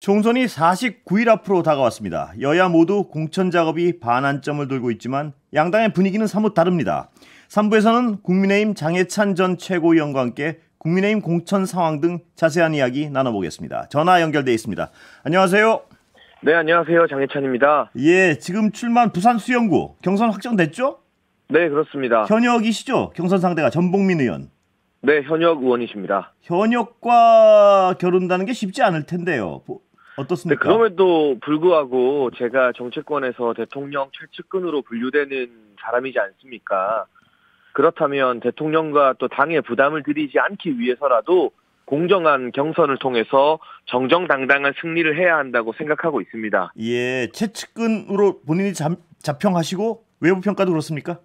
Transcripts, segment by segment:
총선이 49일 앞으로 다가왔습니다. 여야 모두 공천 작업이 반환점을 돌고 있지만 양당의 분위기는 사뭇 다릅니다. 3부에서는 국민의힘 장해찬 전 최고위원과 함께 국민의힘 공천 상황 등 자세한 이야기 나눠보겠습니다. 전화 연결돼 있습니다. 안녕하세요. 네, 안녕하세요. 장해찬입니다. 예, 지금 출마한 부산 수영구 경선 확정됐죠? 네, 그렇습니다. 현역이시죠? 경선 상대가 전봉민 의원. 네, 현역 의원이십니다. 현역과 겨룬다는 게 쉽지 않을 텐데요. 어떻습니까? 네, 그럼에도 불구하고 제가 정치권에서 대통령 최측근으로 분류되는 사람이지 않습니까? 그렇다면 대통령과 또 당에 부담을 드리지 않기 위해서라도 공정한 경선을 통해서 정정당당한 승리를 해야 한다고 생각하고 있습니다. 예, 최측근으로 본인이 자평하시고 외부 평가도 그렇습니까?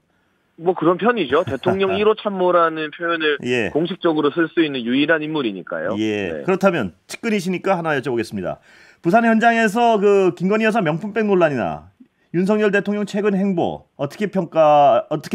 뭐 그런 편이죠. 대통령 1호 참모라는 표현을 예. 공식적으로 쓸 수 있는 유일한 인물이니까요. 예. 네. 그렇다면 측근이시니까 하나 여쭤보겠습니다. 부산 현장에서 그 김건희 여사 명품백 논란이나 윤석열 대통령 최근 행보 어떻게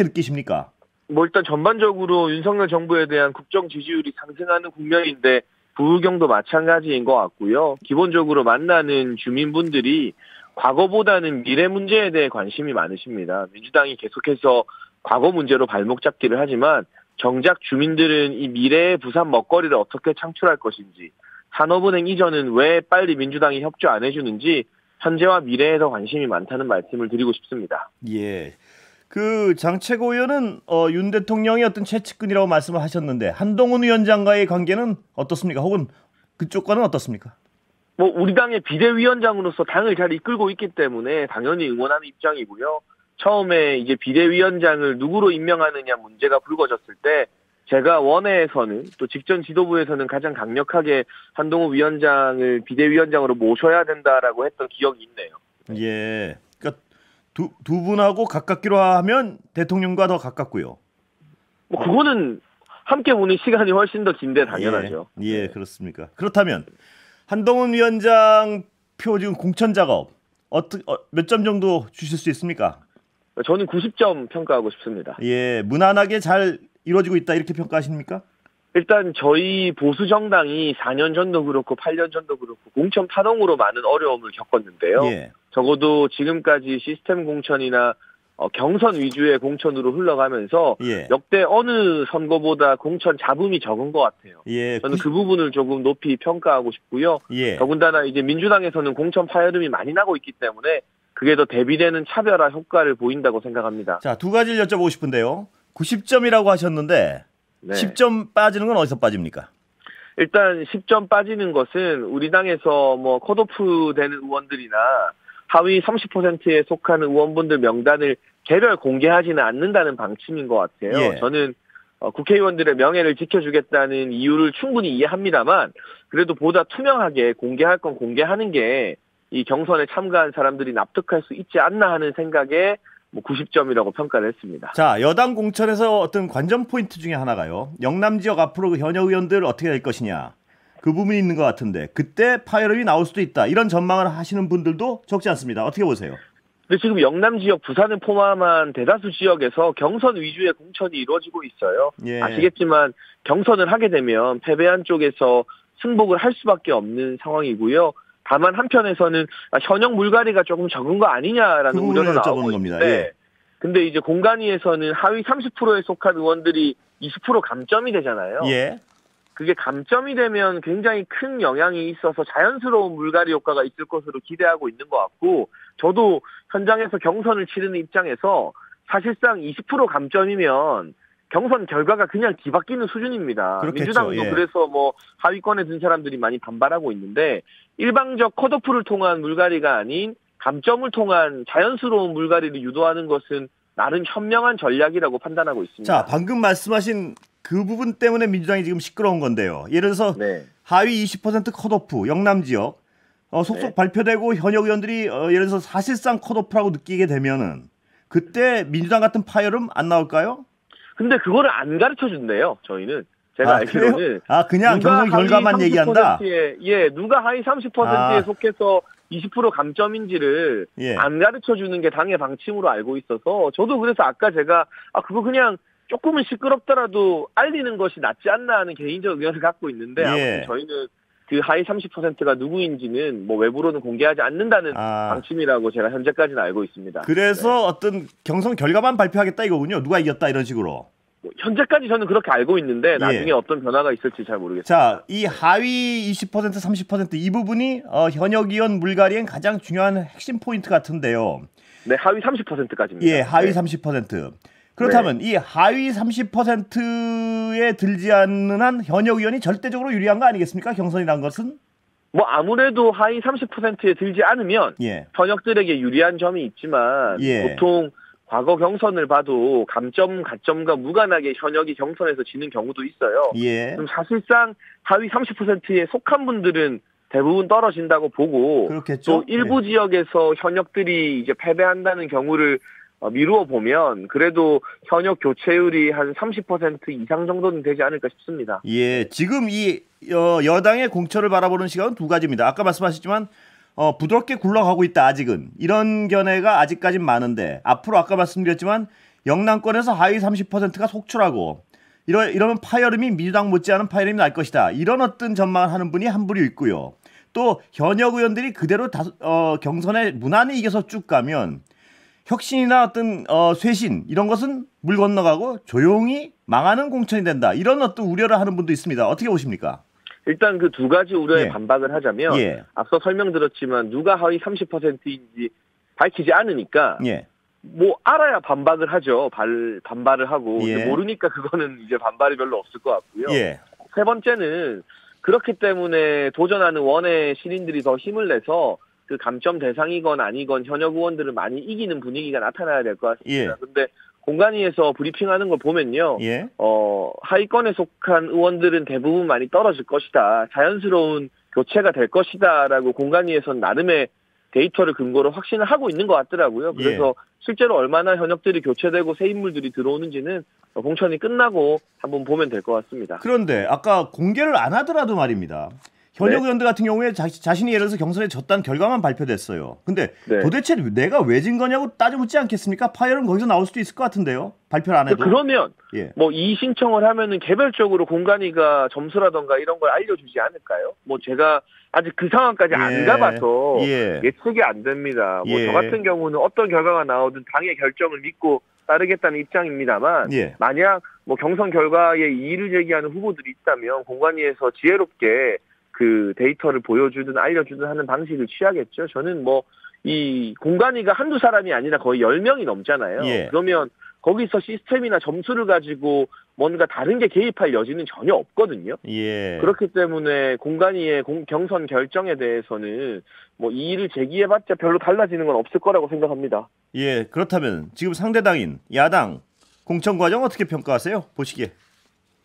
느끼십니까? 뭐 일단 전반적으로 윤석열 정부에 대한 국정 지지율이 상승하는 국면인데 부의경도 마찬가지인 것 같고요. 기본적으로 만나는 주민분들이 과거보다는 미래 문제에 대해 관심이 많으십니다. 민주당이 계속해서 과거 문제로 발목 잡기를 하지만 정작 주민들은 이 미래의 부산 먹거리를 어떻게 창출할 것인지, 산업은행 이전은 왜 빨리 민주당이 협조 안 해주는지 현재와 미래에 더 관심이 많다는 말씀을 드리고 싶습니다. 예. 그 장 최고위원은 윤 대통령이 어떤 최측근이라고 말씀을 하셨는데 한동훈 위원장과의 관계는 어떻습니까? 혹은 그쪽과는 어떻습니까? 뭐 우리 당의 비대위원장으로서 당을 잘 이끌고 있기 때문에 당연히 응원하는 입장이고요. 처음에 이제 비대위원장을 누구로 임명하느냐 문제가 불거졌을 때 제가 원내에서는 또 직전 지도부에서는 가장 강력하게 한동훈 위원장을 비대위원장으로 모셔야 된다라고 했던 기억이 있네요. 예. 그러니까 두 분하고 가깝기로 하면 대통령과 더 가깝고요. 뭐 그거는 함께 보는 시간이 훨씬 더 긴데 당연하죠. 예, 그렇습니까? 그렇다면 한동훈 위원장 표 지금 공천 작업 몇 점 정도 주실 수 있습니까? 저는 90점 평가하고 싶습니다. 예, 무난하게 잘 이루어지고 있다 이렇게 평가하십니까? 일단 저희 보수 정당이 4년 전도 그렇고 8년 전도 그렇고 공천 파동으로 많은 어려움을 겪었는데요. 예. 적어도 지금까지 시스템 공천이나 경선 위주의 공천으로 흘러가면서 예. 역대 어느 선거보다 공천 잡음이 적은 것 같아요. 예. 저는 그 부분을 조금 높이 평가하고 싶고요. 예. 더군다나 이제 민주당에서는 공천 파열음이 많이 나고 있기 때문에 그게 더 대비되는 차별화 효과를 보인다고 생각합니다. 자, 두 가지를 여쭤보고 싶은데요. 90점이라고 하셨는데 네. 10점 빠지는 건 어디서 빠집니까? 일단 10점 빠지는 것은 우리 당에서 뭐 컷오프 되는 의원들이나 하위 30%에 속하는 의원분들 명단을 개별 공개하지는 않는다는 방침인 것 같아요. 예. 저는 국회의원들의 명예를 지켜주겠다는 이유를 충분히 이해합니다만 그래도 보다 투명하게 공개할 건 공개하는 게 이 경선에 참가한 사람들이 납득할 수 있지 않나 하는 생각에 90점이라고 평가를 했습니다. 자, 여당 공천에서 어떤 관전 포인트 중에 하나가요. 영남 지역 앞으로 그 현역 의원들 어떻게 될 것이냐. 그 부분이 있는 것 같은데 그때 파열음이 나올 수도 있다. 이런 전망을 하시는 분들도 적지 않습니다. 어떻게 보세요? 근데 지금 영남 지역, 부산을 포함한 대다수 지역에서 경선 위주의 공천이 이루어지고 있어요. 예. 아시겠지만 경선을 하게 되면 패배한 쪽에서 승복을 할 수밖에 없는 상황이고요. 다만 한편에서는 현역 물갈이가 조금 적은 거 아니냐라는 우려도 나오고 있는데 예. 근데 이제 공간위에서는 하위 30%에 속한 의원들이 20% 감점이 되잖아요. 예. 그게 감점이 되면 굉장히 큰 영향이 있어서 자연스러운 물갈이 효과가 있을 것으로 기대하고 있는 것 같고 저도 현장에서 경선을 치르는 입장에서 사실상 20% 감점이면 경선 결과가 그냥 뒤바뀌는 수준입니다. 그렇겠죠. 민주당도 예. 그래서 뭐 하위권에 든 사람들이 많이 반발하고 있는데 일방적 컷오프를 통한 물갈이가 아닌 감점을 통한 자연스러운 물갈이를 유도하는 것은 나름 현명한 전략이라고 판단하고 있습니다. 자, 방금 말씀하신 그 부분 때문에 민주당이 지금 시끄러운 건데요. 예를 들어서 네. 하위 20% 컷오프 영남 지역 속속 네. 발표되고 현역 의원들이 예를 들어서 사실상 컷오프라고 느끼게 되면은 그때 민주당 같은 파열음 안 나올까요? 근데 그거를 안 가르쳐 준대요. 저희는 제가 알기로는 그래요? 그냥 경선 결과만 얘기한다. 예, 누가 하위 30%에 속해서 20% 감점인지를 예. 안 가르쳐 주는 게 당의 방침으로 알고 있어서 저도 그래서 아까 제가 그거 그냥 조금은 시끄럽더라도 알리는 것이 낫지 않나 하는 개인적 의견을 갖고 있는데 예. 아무튼 저희는 그 하위 30%가 누구인지는 뭐 외부로는 공개하지 않는다는 방침이라고 제가 현재까지는 알고 있습니다. 그래서 네. 어떤 경선 결과만 발표하겠다 이거군요. 누가 이겼다 이런 식으로. 현재까지 저는 그렇게 알고 있는데 나중에 어떤 변화가 있을지 잘 모르겠습니다. 자, 이 하위 20% 30% 이 부분이 현역 의원 물갈이엔 가장 중요한 핵심 포인트 같은데요. 네, 하위 30%까지입니다. 예, 하위 30%. 그렇다면 이 하위 30%에 들지 않는 한 현역 의원이 절대적으로 유리한 거 아니겠습니까? 경선이란 것은? 뭐 아무래도 하위 30%에 들지 않으면 현역들에게 유리한 점이 있지만 보통 과거 경선을 봐도 감점, 가점과 무관하게 현역이 경선에서 지는 경우도 있어요. 그럼 사실상 하위 30%에 속한 분들은 대부분 떨어진다고 보고 그렇겠죠? 또 일부 지역에서 현역들이 이제 패배한다는 경우를 미루어 보면 그래도 현역 교체율이 한 30% 이상 정도는 되지 않을까 싶습니다. 예, 지금 이 여당의 공천을 바라보는 시각은 두 가지입니다. 아까 말씀하셨지만 부드럽게 굴러가고 있다 아직은. 이런 견해가 아직까진 많은데 앞으로 아까 말씀드렸지만 영남권에서 하위 30%가 속출하고 이러면 파열음이 민주당 못지않은 파열음이 날 것이다. 이런 어떤 전망을 하는 분이 한 부류 있고요. 또 현역 의원들이 그대로 경선에 무난히 이겨서 쭉 가면 혁신이나 어떤 쇄신 이런 것은 물 건너가고 조용히 망하는 공천이 된다. 이런 어떤 우려를 하는 분도 있습니다. 어떻게 보십니까? 일단 그 두 가지 우려에 반박을 하자면 앞서 설명드렸지만 누가 하위 30%인지 밝히지 않으니까 뭐 알아야 반박을 하죠. 반발을 하고 모르니까 그거는 이제 반발이 별로 없을 것 같고요. 세 번째는 그렇기 때문에 도전하는 원외 신인들이 더 힘을 내서 그 감점 대상이건 아니건 현역 의원들을 많이 이기는 분위기가 나타나야 될 것 같습니다. 그런데 공관위에서 브리핑하는 걸 보면요. 하위권에 속한 의원들은 대부분 많이 떨어질 것이다. 자연스러운 교체가 될 것이다라고 공관위에서는 나름의 데이터를 근거로 확신을 하고 있는 것 같더라고요. 그래서 실제로 얼마나 현역들이 교체되고 새 인물들이 들어오는지는 공천이 끝나고 한번 보면 될 것 같습니다. 그런데 아까 공개를 안 하더라도 말입니다. 현역 의원들 같은 경우에 자신이 예를 들어서 경선에 졌다는 결과만 발표됐어요. 근데 도대체 내가 왜 진 거냐고 따져묻지 않겠습니까? 파열은 거기서 나올 수도 있을 것 같은데요. 발표를 안 해도. 그러면 뭐 이의 신청을 하면은 개별적으로 공관위가 점수라던가 이런 걸 알려주지 않을까요? 뭐 제가 아직 그 상황까지 안 가봐서 예측이 안 됩니다. 뭐 저 같은 경우는 어떤 결과가 나오든 당의 결정을 믿고 따르겠다는 입장입니다만 만약 뭐 경선 결과에 이의를 제기하는 후보들이 있다면 공관위에서 지혜롭게 그 데이터를 보여주든 알려주든 하는 방식을 취하겠죠. 저는 뭐 이 공관위가 한두 사람이 아니라 거의 10명이 넘잖아요. 그러면 거기서 시스템이나 점수를 가지고 뭔가 다른 게 개입할 여지는 전혀 없거든요. 그렇기 때문에 공관위의 경선 결정에 대해서는 뭐 이의를 제기해봤자 별로 달라지는 건 없을 거라고 생각합니다. 그렇다면 지금 상대당인 야당 공천 과정 어떻게 평가하세요? 보시기에.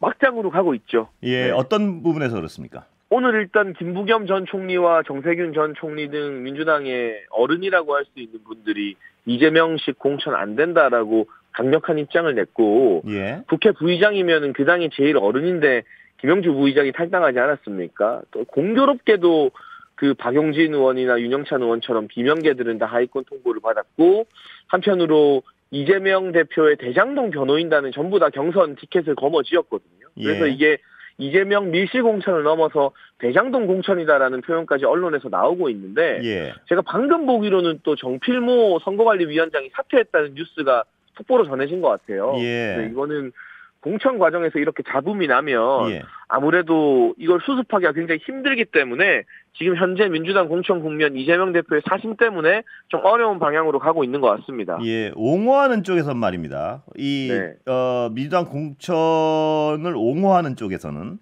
막장으로 가고 있죠. 어떤 부분에서 그렇습니까? 오늘 일단 김부겸 전 총리와 정세균 전 총리 등 민주당의 어른이라고 할 수 있는 분들이 이재명식 공천 안 된다라고 강력한 입장을 냈고 국회 부의장이면 그 당이 제일 어른인데 김영주 부의장이 탈당하지 않았습니까? 또 공교롭게도 그 박용진 의원이나 윤영찬 의원처럼 비명계들은 다 하위권 통보를 받았고 한편으로 이재명 대표의 대장동 변호인단은 전부 다 경선 티켓을 거머쥐었거든요. 그래서 이게 이재명 밀실 공천을 넘어서 대장동 공천이다라는 표현까지 언론에서 나오고 있는데 제가 방금 보기로는 또 정필모 선거관리위원장이 사퇴했다는 뉴스가 속보로 전해진 것 같아요. 이거는 공천 과정에서 이렇게 잡음이 나면 아무래도 이걸 수습하기가 굉장히 힘들기 때문에 지금 현재 민주당 공천 국면 이재명 대표의 사심 때문에 좀 어려운 방향으로 가고 있는 것 같습니다. 옹호하는 쪽에선 말입니다. 민주당 공천을 옹호하는 쪽에서는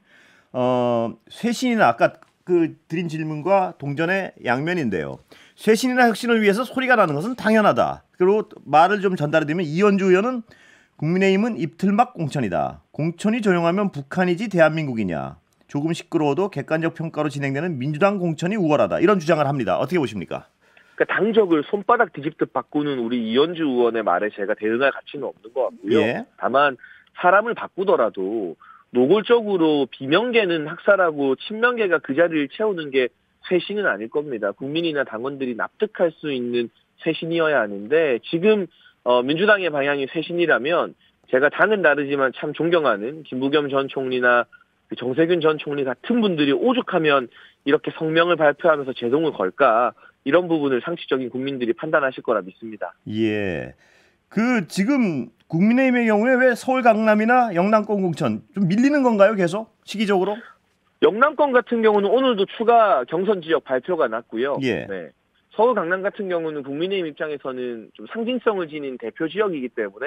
쇄신이나 아까 그 드린 질문과 동전의 양면인데요. 쇄신이나 혁신을 위해서 소리가 나는 것은 당연하다. 그리고 말을 좀 전달해드리면 이현주 의원은 국민의힘은 입틀막 공천이다. 공천이 조용하면 북한이지 대한민국이냐. 조금 시끄러워도 객관적 평가로 진행되는 민주당 공천이 우월하다. 이런 주장을 합니다. 어떻게 보십니까? 그러니까 당적을 손바닥 뒤집듯 바꾸는 우리 이현주 의원의 말에 제가 대응할 가치는 없는 것 같고요. 다만 사람을 바꾸더라도 노골적으로 비명계는 학살하고 친명계가 그 자리를 채우는 게 쇄신은 아닐 겁니다. 국민이나 당원들이 납득할 수 있는 쇄신이어야 하는데 지금 민주당의 방향이 쇄신이라면 제가 당은 다르지만 참 존경하는 김부겸 전 총리나 정세균 전 총리 같은 분들이 오죽하면 이렇게 성명을 발표하면서 제동을 걸까 이런 부분을 상식적인 국민들이 판단하실 거라 믿습니다. 예. 그 지금 국민의힘의 경우에 왜 서울 강남이나 영남권 공천 좀 밀리는 건가요? 계속 시기적으로? 영남권 같은 경우는 오늘도 추가 경선 지역 발표가 났고요. 예. 네. 서울 강남 같은 경우는 국민의힘 입장에서는 좀 상징성을 지닌 대표 지역이기 때문에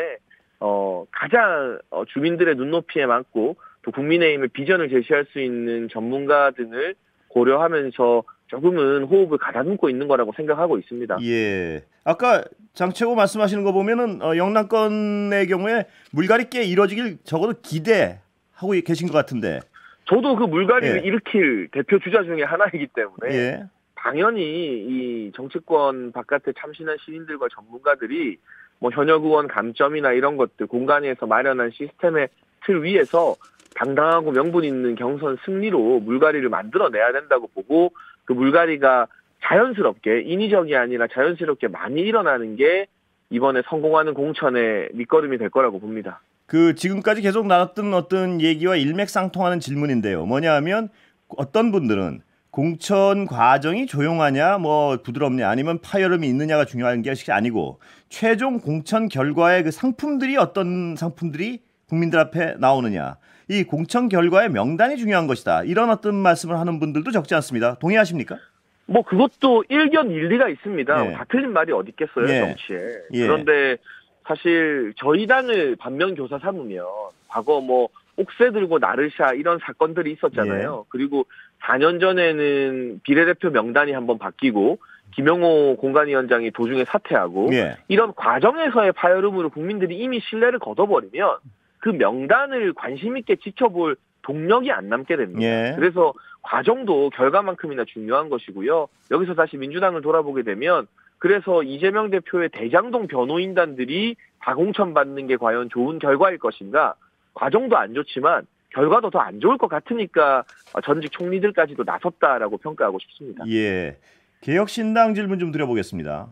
가장 주민들의 눈높이에 맞고 또 국민의힘의 비전을 제시할 수 있는 전문가 등을 고려하면서 조금은 호흡을 가다듬고 있는 거라고 생각하고 있습니다. 예. 아까 장최고 말씀하시는 거 보면은 영남권의 경우에 물갈이 꽤 이루어지길 적어도 기대하고 계신 것 같은데. 저도 그 물갈이를 예. 일으킬 대표 주자 중에 하나이기 때문에 예. 당연히 이 정치권 바깥에 참신한 시민들과 전문가들이 뭐 현역 의원 감점이나 이런 것들 공간에서 마련한 시스템의 틀 위에서 당당하고 명분 있는 경선 승리로 물갈이를 만들어내야 된다고 보고 그 물갈이가 자연스럽게 인위적이 아니라 자연스럽게 많이 일어나는 게 이번에 성공하는 공천의 밑거름이 될 거라고 봅니다. 그 지금까지 계속 나왔던 어떤 얘기와 일맥상통하는 질문인데요. 뭐냐 하면 어떤 분들은 공천 과정이 조용하냐 뭐 부드럽냐 아니면 파열음이 있느냐가 중요한 것이 아니고 최종 공천 결과의 그 상품들이 어떤 상품들이 국민들 앞에 나오느냐 이 공천 결과의 명단이 중요한 것이다. 이런 어떤 말씀을 하는 분들도 적지 않습니다. 동의하십니까? 뭐 그것도 일견 일리가 있습니다. 예. 다 틀린 말이 어디 있겠어요, 예. 정치에. 예. 그런데 사실 저희 당을 반면교사 삼으면 과거 뭐 옥새 들고 나르샤 이런 사건들이 있었잖아요. 그리고 4년 전에는 비례대표 명단이 한번 바뀌고 김영호 공관위원장이 도중에 사퇴하고 예. 이런 과정에서의 파열음으로 국민들이 이미 신뢰를 거둬버리면 그 명단을 관심 있게 지켜볼 동력이 안 남게 됩니다. 예. 그래서 과정도 결과만큼이나 중요한 것이고요. 여기서 다시 민주당을 돌아보게 되면 그래서 이재명 대표의 대장동 변호인단들이 다공천 받는 게 과연 좋은 결과일 것인가? 과정도 안 좋지만 결과도 더 안 좋을 것 같으니까 전직 총리들까지도 나섰다라고 평가하고 싶습니다. 예. 개혁신당 질문 좀 드려보겠습니다.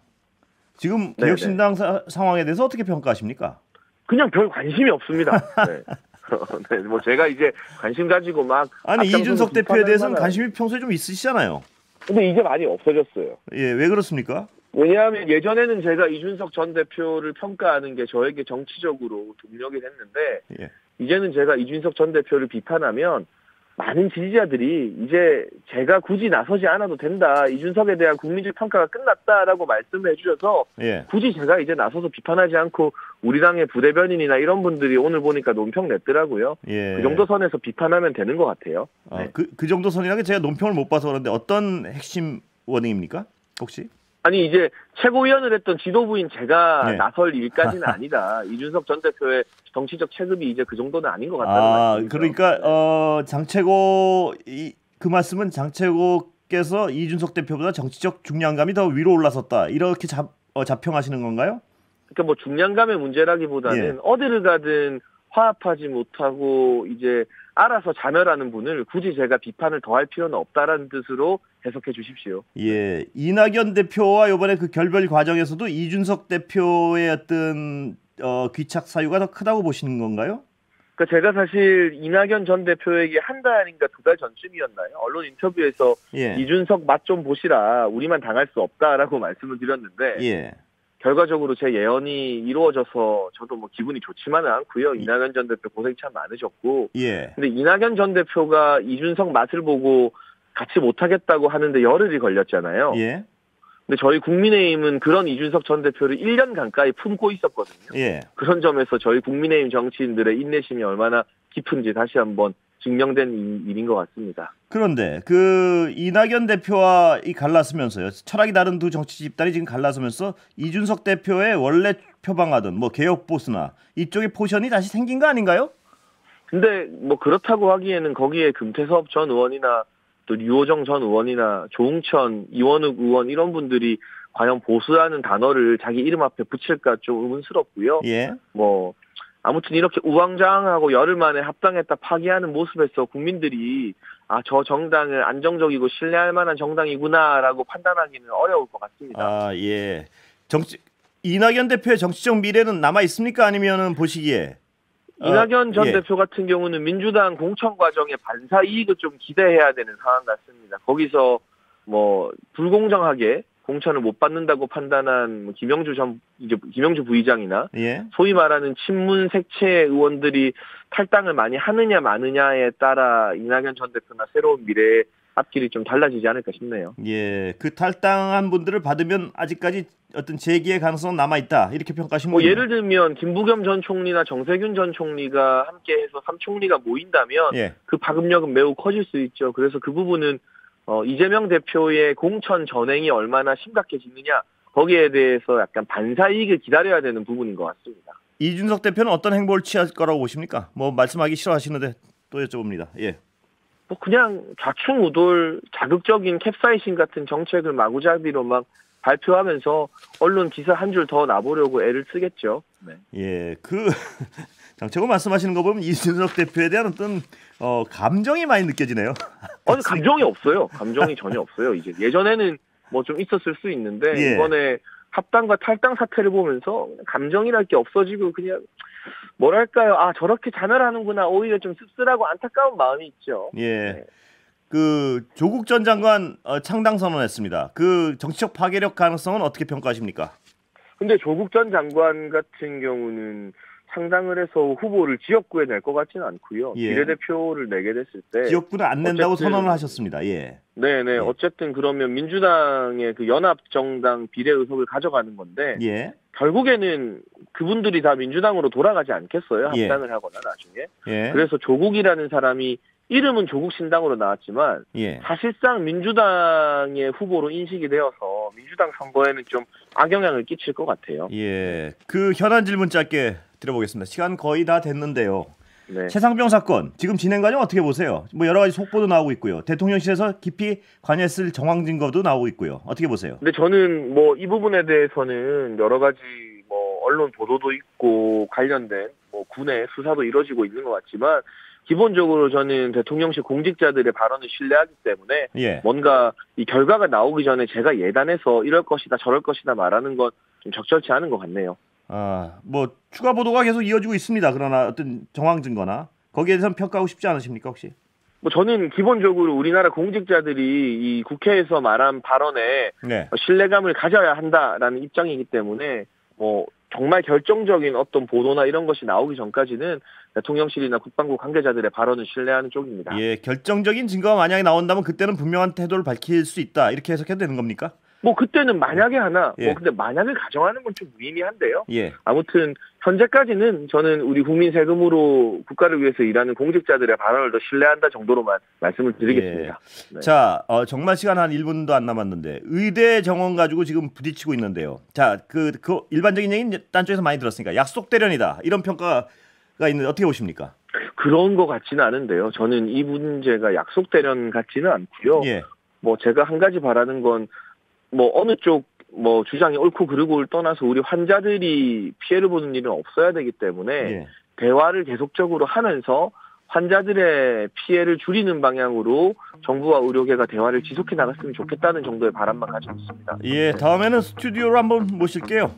지금 네네. 개혁신당 상황에 대해서 어떻게 평가하십니까? 그냥 별 관심이 없습니다. 네. 네, 뭐 제가 이제 관심 가지고 막 아니 앞장서서 이준석 대표에 비판할 대해서는 만한- 관심이 평소에 좀 있으시잖아요. 근데 이제 많이 없어졌어요. 예, 왜 그렇습니까? 왜냐하면 예전에는 제가 이준석 전 대표를 평가하는 게 저에게 정치적으로 동력이 됐는데 예. 이제는 제가 이준석 전 대표를 비판하면 많은 지지자들이 이제 제가 굳이 나서지 않아도 된다. 이준석에 대한 국민적 평가가 끝났다라고 말씀해 주셔서 예. 굳이 제가 이제 나서서 비판하지 않고 우리 당의 부대변인이나 이런 분들이 오늘 보니까 논평 냈더라고요. 예. 그 정도 선에서 비판하면 되는 것 같아요. 네. 그 정도 선이라는 게 제가 논평을 못 봐서 그런데 어떤 핵심 워딩입니까? 혹시? 아니 이제 최고위원을 했던 지도부인 제가 네. 나설 일까지는 아니다. 이준석 전 대표의 정치적 체급이 이제 그 정도는 아닌 것 같다는 말씀이죠. 그러니까 장최고 그 말씀은 장최고께서 이준석 대표보다 정치적 중량감이 더 위로 올라섰다. 이렇게 자평하시는 건가요? 그러니까 뭐 중량감의 문제라기보다는 예. 어디를 가든 화합하지 못하고 이제 알아서 자멸하는 분을 굳이 제가 비판을 더할 필요는 없다라는 뜻으로 해석해 주십시오. 예, 이낙연 대표와 이번에 그 결별 과정에서도 이준석 대표의 어떤 귀착 사유가 더 크다고 보시는 건가요? 그러니까 제가 사실 이낙연 전 대표에게 한 달인가 두 달 전쯤이었나요? 언론 인터뷰에서 예. 이준석 맛 좀 보시라. 우리만 당할 수 없다라고 말씀을 드렸는데 예. 결과적으로 제 예언이 이루어져서 저도 뭐 기분이 좋지만은 않고요. 이낙연 전 대표 고생 참 많으셨고. 예. 근데 이낙연 전 대표가 이준석 맛을 보고 같이 못하겠다고 하는데 열흘이 걸렸잖아요. 예. 근데 저희 국민의힘은 그런 이준석 전 대표를 1년 가까이 품고 있었거든요. 예. 그런 점에서 저희 국민의힘 정치인들의 인내심이 얼마나 깊은지 다시 한번 증명된 일인 것 같습니다. 그런데 그 이낙연 대표와 이 갈라서면서요. 철학이 다른 두 정치 집단이 지금 갈라서면서 이준석 대표의 원래 표방하던 뭐 개혁 보수나 이쪽의 포션이 다시 생긴 거 아닌가요? 근데 뭐 그렇다고 하기에는 거기에 금태섭 전 의원이나 또 류호정 전 의원이나 조응천, 이원욱 의원 이런 분들이 과연 보수라는 단어를 자기 이름 앞에 붙일까 좀 의문스럽고요. 예. 뭐 아무튼 이렇게 우왕좌왕하고 열흘 만에 합당했다 파기하는 모습에서 국민들이 저 정당은 안정적이고 신뢰할 만한 정당이구나라고 판단하기는 어려울 것 같습니다. 예. 이낙연 대표의 정치적 미래는 남아 있습니까? 아니면은 보시기에 이낙연 전 예. 대표 같은 경우는 민주당 공천 과정의 반사 이익을 좀 기대해야 되는 상황 같습니다. 거기서 뭐 불공정하게 공천을 못 받는다고 판단한 김영주 부의장이나 예. 소위 말하는 친문 색채 의원들이 탈당을 많이 하느냐 마느냐에 따라 이낙연 전 대표나 새로운 미래의 앞길이 좀 달라지지 않을까 싶네요. 예, 그 탈당한 분들을 받으면 아직까지 어떤 재기의 가능성은 남아 있다 이렇게 평가하시는 뭐 거예요. 예를 들면 김부겸 전 총리나 정세균 전 총리가 함께해서 3총리가 모인다면 예. 그 파급력은 매우 커질 수 있죠. 그래서 그 부분은 이재명 대표의 공천 전행이 얼마나 심각해지느냐 거기에 대해서 약간 반사 이익을 기다려야 되는 부분인 것 같습니다. 이준석 대표는 어떤 행보를 취할 거라고 보십니까? 뭐 말씀하기 싫어하시는데 또 여쭤봅니다. 예. 뭐 그냥 좌충우돌 자극적인 캡사이신 같은 정책을 마구잡이로 막 발표하면서 언론 기사 한 줄 더 나보려고 애를 쓰겠죠. 네. 예, 그 정책을 말씀하시는 거 보면 이준석 대표에 대한 어떤 감정이 많이 느껴지네요. 아니 감정이 없어요. 감정이 전혀 없어요. 이제 예전에는 뭐 좀 있었을 수 있는데 예. 이번에 합당과 탈당 사태를 보면서 감정이랄 게 없어지고 그냥 뭐랄까요? 아 저렇게 자멸하는구나. 오히려 좀 씁쓸하고 안타까운 마음이 있죠. 예. 네. 그 조국 전 장관 창당 선언했습니다. 그 정치적 파괴력 가능성은 어떻게 평가하십니까? 근데 조국 전 장관 같은 경우는 창당을 해서 후보를 지역구에 낼 것 같지는 않고요. 예. 비례대표를 내게 됐을 때 지역구는 안 낸다고 어쨌든, 선언을 하셨습니다. 예. 네네. 예. 어쨌든 그러면 민주당의 그 연합정당 비례 의석을 가져가는 건데 예. 결국에는 그분들이 다 민주당으로 돌아가지 않겠어요. 예. 합당을 하거나 나중에. 예. 그래서 조국이라는 사람이 이름은 조국신당으로 나왔지만 예. 사실상 민주당의 후보로 인식이 되어서 민주당 선거에는 좀 악영향을 끼칠 것 같아요. 예. 그 현안 질문 짧게 드려보겠습니다. 시간 거의 다 됐는데요. 네. 최상병 사건 지금 진행 과정 어떻게 보세요? 뭐 여러 가지 속보도 나오고 있고요. 대통령실에서 깊이 관여했을 정황 증거도 나오고 있고요. 어떻게 보세요? 근데 저는 뭐 이 부분에 대해서는 여러 가지 뭐 언론 보도도 있고 관련된 뭐 군의 수사도 이루어지고 있는 것 같지만 기본적으로 저는 대통령실 공직자들의 발언을 신뢰하기 때문에 예. 뭔가 이 결과가 나오기 전에 제가 예단해서 이럴 것이다 저럴 것이다 말하는 건 좀 적절치 않은 것 같네요. 뭐 추가 보도가 계속 이어지고 있습니다. 그러나 어떤 정황 증거나 거기에 대해서는 평가하고 싶지 않으십니까 혹시? 뭐 저는 기본적으로 우리나라 공직자들이 이 국회에서 말한 발언에 네. 신뢰감을 가져야 한다라는 입장이기 때문에 뭐 정말 결정적인 어떤 보도나 이런 것이 나오기 전까지는 대통령실이나 국방부 관계자들의 발언을 신뢰하는 쪽입니다. 예, 결정적인 증거가 만약에 나온다면 그때는 분명한 태도를 밝힐 수 있다. 이렇게 해석해도 되는 겁니까? 뭐 그때는 만약에 하나 예. 뭐 근데 만약을 가정하는 건 좀 무의미한데요. 예. 아무튼 현재까지는 저는 우리 국민 세금으로 국가를 위해서 일하는 공직자들의 발언을 더 신뢰한다 정도로만 말씀을 드리겠습니다. 네. 자, 정말 시간 한 1분도 안 남았는데 의대 정원 가지고 지금 부딪히고 있는데요. 자, 그 일반적인 얘기는 딴 쪽에서 많이 들었으니까 약속 대련이다. 이런 평가가 있는데 어떻게 보십니까? 그런 것 같지는 않은데요. 저는 이 문제가 약속 대련 같지는 않고요. 예. 뭐 제가 한 가지 바라는 건 뭐 어느 쪽 뭐 주장이 옳고 그르고를 떠나서 우리 환자들이 피해를 보는 일은 없어야 되기 때문에 예. 대화를 계속적으로 하면서 환자들의 피해를 줄이는 방향으로 정부와 의료계가 대화를 지속해 나갔으면 좋겠다는 정도의 바람만 가지고 있습니다. 예, 다음에는 스튜디오로 한번 모실게요.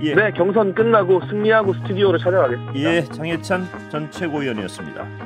예. 네, 경선 끝나고 승리하고 스튜디오로 찾아가겠습니다. 예, 장해찬 전 최고위원이었습니다.